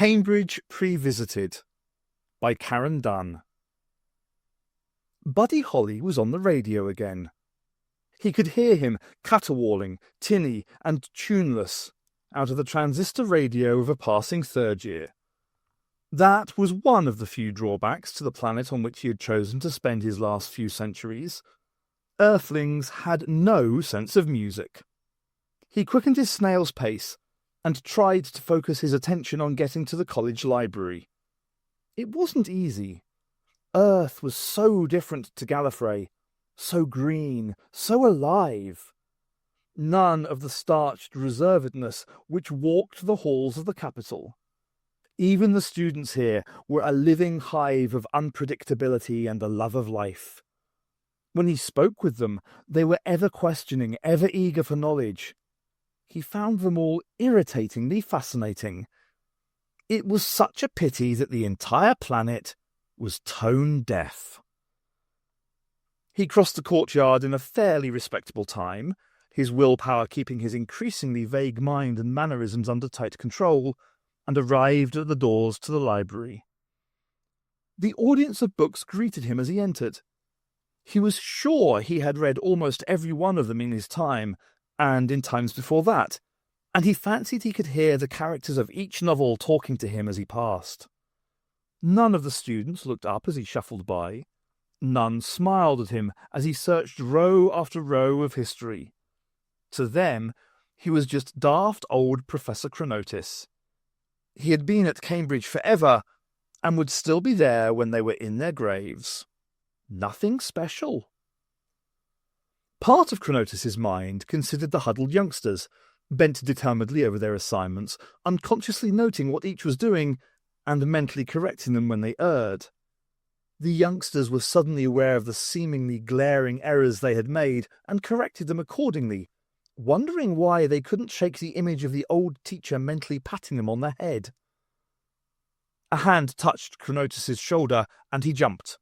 Cambridge Previsited by Karen Dunn. Buddy Holly was on the radio again. He could hear him caterwauling, tinny and tuneless, out of the transistor radio of a passing third year. That was one of the few drawbacks to the planet on which he had chosen to spend his last few centuries. Earthlings had no sense of music. He quickened his snail's pace and tried to focus his attention on getting to the college library. It wasn't easy. Earth was so different to Gallifrey, so green, so alive. None of the starched reservedness which walked the halls of the capital. Even the students here were a living hive of unpredictability and a love of life. When he spoke with them, they were ever questioning, ever eager for knowledge. He found them all irritatingly fascinating. It was such a pity that the entire planet was tone deaf. He crossed the courtyard in a fairly respectable time, his willpower keeping his increasingly vague mind and mannerisms under tight control, and arrived at the doors to the library. The audience of books greeted him as he entered. He was sure he had read almost every one of them in his time, and in times before that, and he fancied he could hear the characters of each novel talking to him as he passed. None of the students looked up as he shuffled by. None smiled at him as he searched row after row of history. To them, he was just daft old Professor Chronotis. He had been at Cambridge forever, and would still be there when they were in their graves. Nothing special. Part of Chronotis's mind considered the huddled youngsters, bent determinedly over their assignments, unconsciously noting what each was doing, and mentally correcting them when they erred. The youngsters were suddenly aware of the seemingly glaring errors they had made, and corrected them accordingly, wondering why they couldn't shake the image of the old teacher mentally patting them on the head. A hand touched Chronotis's shoulder, and he jumped.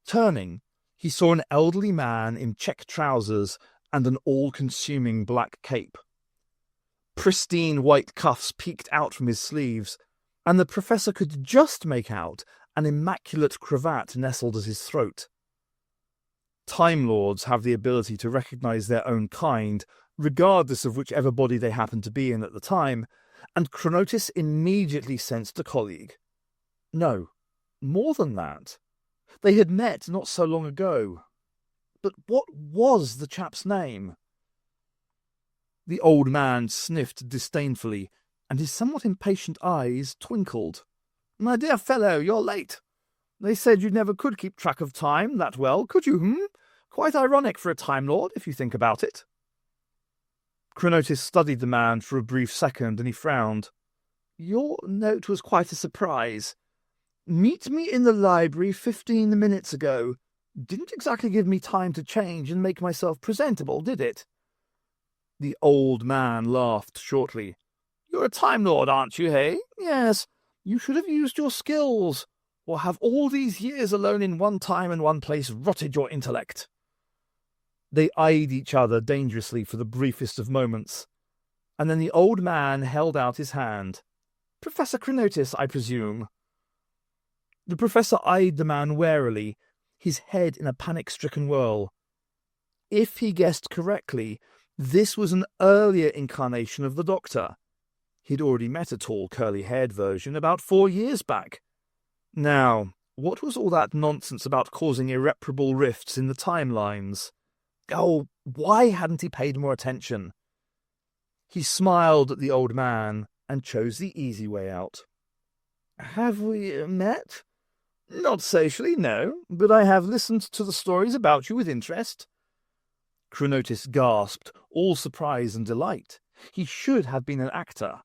Turning, he saw an elderly man in check trousers and an all-consuming black cape. Pristine white cuffs peeked out from his sleeves, and the professor could just make out an immaculate cravat nestled at his throat. Time Lords have the ability to recognize their own kind, regardless of whichever body they happen to be in at the time, and Chronotis immediately sensed a colleague. No, more than that. They had met not so long ago. But what was the chap's name? The old man sniffed disdainfully, and his somewhat impatient eyes twinkled. "My dear fellow, you're late. They said you never could keep track of time that well, could you, Quite ironic for a Time Lord, if you think about it." Chronotis studied the man for a brief second, and he frowned. "Your note was quite a surprise. Meet me in the library 15 minutes ago. Didn't exactly give me time to change and make myself presentable, did it?" The old man laughed shortly. "You're a Time Lord, aren't you, hey? Yes. You should have used your skills, or have all these years alone in one time and one place rotted your intellect?" They eyed each other dangerously for the briefest of moments, and then the old man held out his hand. "Professor Chronotis, I presume?" The professor eyed the man warily, his head in a panic-stricken whirl. If he guessed correctly, this was an earlier incarnation of the Doctor. He'd already met a tall, curly-haired version about 4 years back. Now, what was all that nonsense about causing irreparable rifts in the timelines? Oh, why hadn't he paid more attention? He smiled at the old man and chose the easy way out. "Have we met?" "Not socially, no, but I have listened to the stories about you with interest." Chronotis gasped, all surprise and delight. He should have been an actor.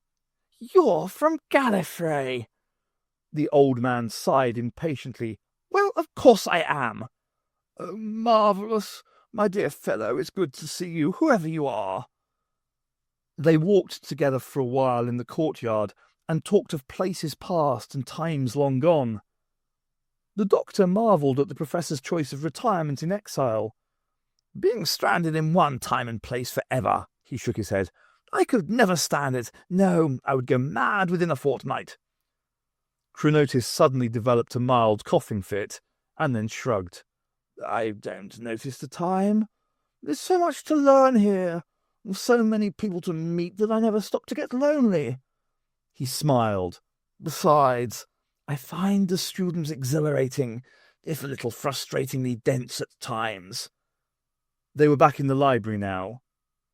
"You're from Gallifrey!" The old man sighed impatiently. "Well, of course I am." "Oh, marvellous. My dear fellow, it's good to see you, whoever you are." They walked together for a while in the courtyard and talked of places past and times long gone. The Doctor marvelled at the Professor's choice of retirement in exile. "Being stranded in one time and place forever," he shook his head. I could never stand it. No, I would go mad within a fortnight." Chronotis suddenly developed a mild coughing fit, and then shrugged. "I don't notice the time. There's so much to learn here, so many people to meet that I never stop to get lonely." He smiled. "Besides, I find the students exhilarating, if a little frustratingly dense at times." They were back in the library now.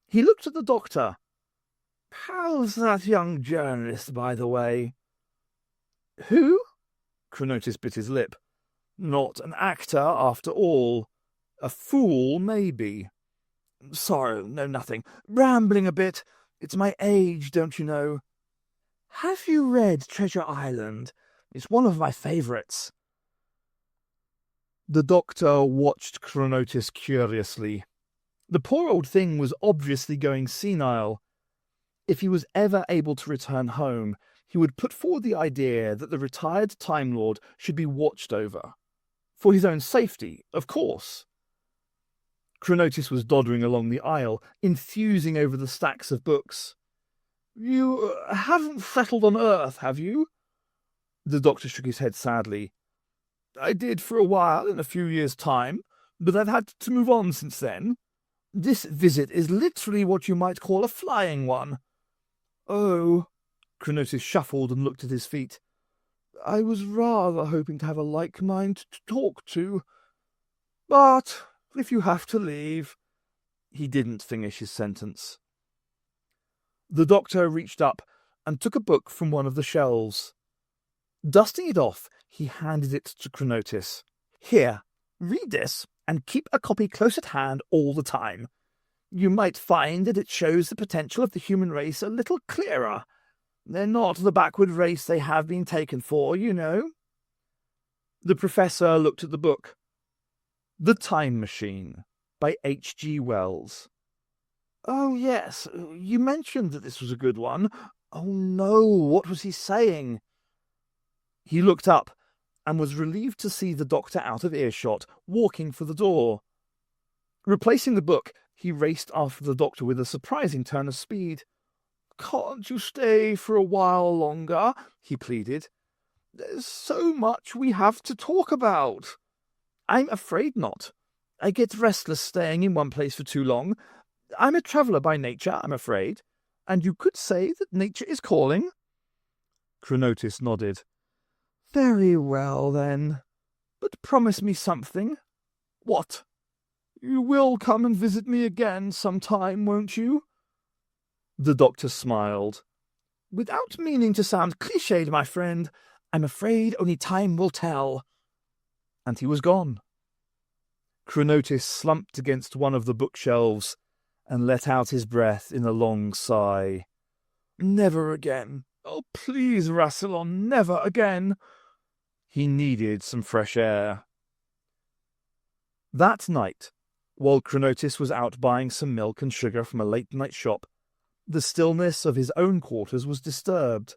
He looked at the Doctor. "How's that young journalist, by the way?" "Who?" Chronotis bit his lip. "Not an actor, after all. A fool, maybe." "Sorry, no, nothing. Rambling a bit. It's my age, don't you know." "Have you read Treasure Island? It's one of my favourites." The Doctor watched Chronotis curiously. The poor old thing was obviously going senile. If he was ever able to return home, he would put forward the idea that the retired Time Lord should be watched over. For his own safety, of course. Chronotis was doddering along the aisle, enthusing over the stacks of books. "You haven't settled on Earth, have you?" The Doctor shook his head sadly. "I did for a while in a few years' time, but I've had to move on since then. This visit is literally what you might call a flying one." "Oh," Chronotis shuffled and looked at his feet. "I was rather hoping to have a like mind to talk to. But if you have to leave—" He didn't finish his sentence. The Doctor reached up and took a book from one of the shelves. Dusting it off, he handed it to Chronotis. "Here, read this, and keep a copy close at hand all the time. You might find that it shows the potential of the human race a little clearer. They're not the backward race they have been taken for, you know." The Professor looked at the book. The Time Machine, by H.G. Wells. "Oh, yes, you mentioned that this was a good one. Oh, no, what was he saying?" He looked up and was relieved to see the Doctor out of earshot, walking for the door. Replacing the book, he raced after the Doctor with a surprising turn of speed. "Can't you stay for a while longer?" he pleaded. "There's so much we have to talk about." "I'm afraid not. I get restless staying in one place for too long. I'm a traveller by nature, I'm afraid, and you could say that nature is calling." Chronotis nodded. "Very well, then. But promise me something." "What?" "You will come and visit me again sometime, won't you?" The Doctor smiled. "Without meaning to sound cliched, my friend, I'm afraid only time will tell." And he was gone. Chronotis slumped against one of the bookshelves and let out his breath in a long sigh. "Never again. Oh, please, Rassilon, never again." He needed some fresh air. That night, while Chronotis was out buying some milk and sugar from a late-night shop, the stillness of his own quarters was disturbed.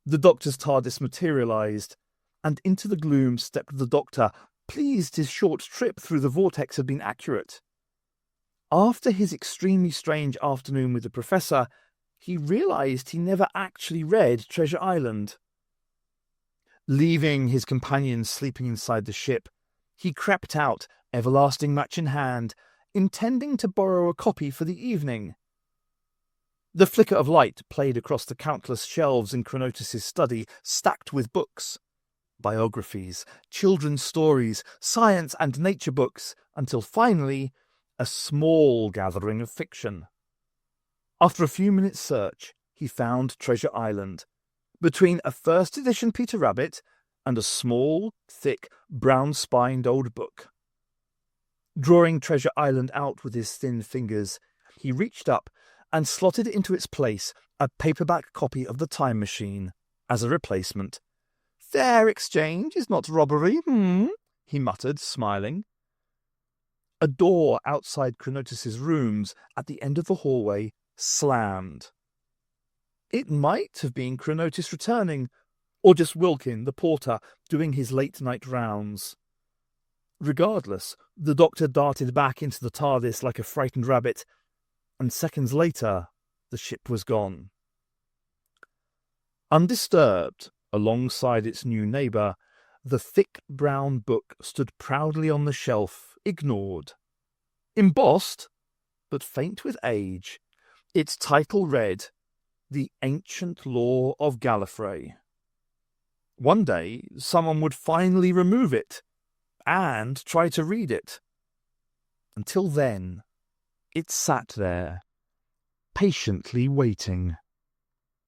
The Doctor's TARDIS materialized, and into the gloom stepped the Doctor, pleased his short trip through the vortex had been accurate. After his extremely strange afternoon with the Professor, he realized he never actually read Treasure Island. Leaving his companions sleeping inside the ship, he crept out, everlasting match in hand, intending to borrow a copy for the evening. The flicker of light played across the countless shelves in Chronotis' study, stacked with books. Biographies, children's stories, science and nature books, until finally, a small gathering of fiction. After a few minutes' search, he found Treasure Island, between a first edition Peter Rabbit and a small, thick, brown-spined old book. Drawing Treasure Island out with his thin fingers, he reached up and slotted into its place a paperback copy of The Time Machine as a replacement. "Fair exchange is not robbery, he muttered, smiling. A door outside Chronotis' rooms at the end of the hallway slammed. It might have been Chronotis returning, or just Wilkin, the porter, doing his late-night rounds. Regardless, the Doctor darted back into the TARDIS like a frightened rabbit, and seconds later the ship was gone. Undisturbed, alongside its new neighbour, the thick brown book stood proudly on the shelf, ignored. Embossed, but faint with age, its title read, The Ancient Law of Gallifrey. One day, someone would finally remove it and try to read it. Until then, it sat there, patiently waiting.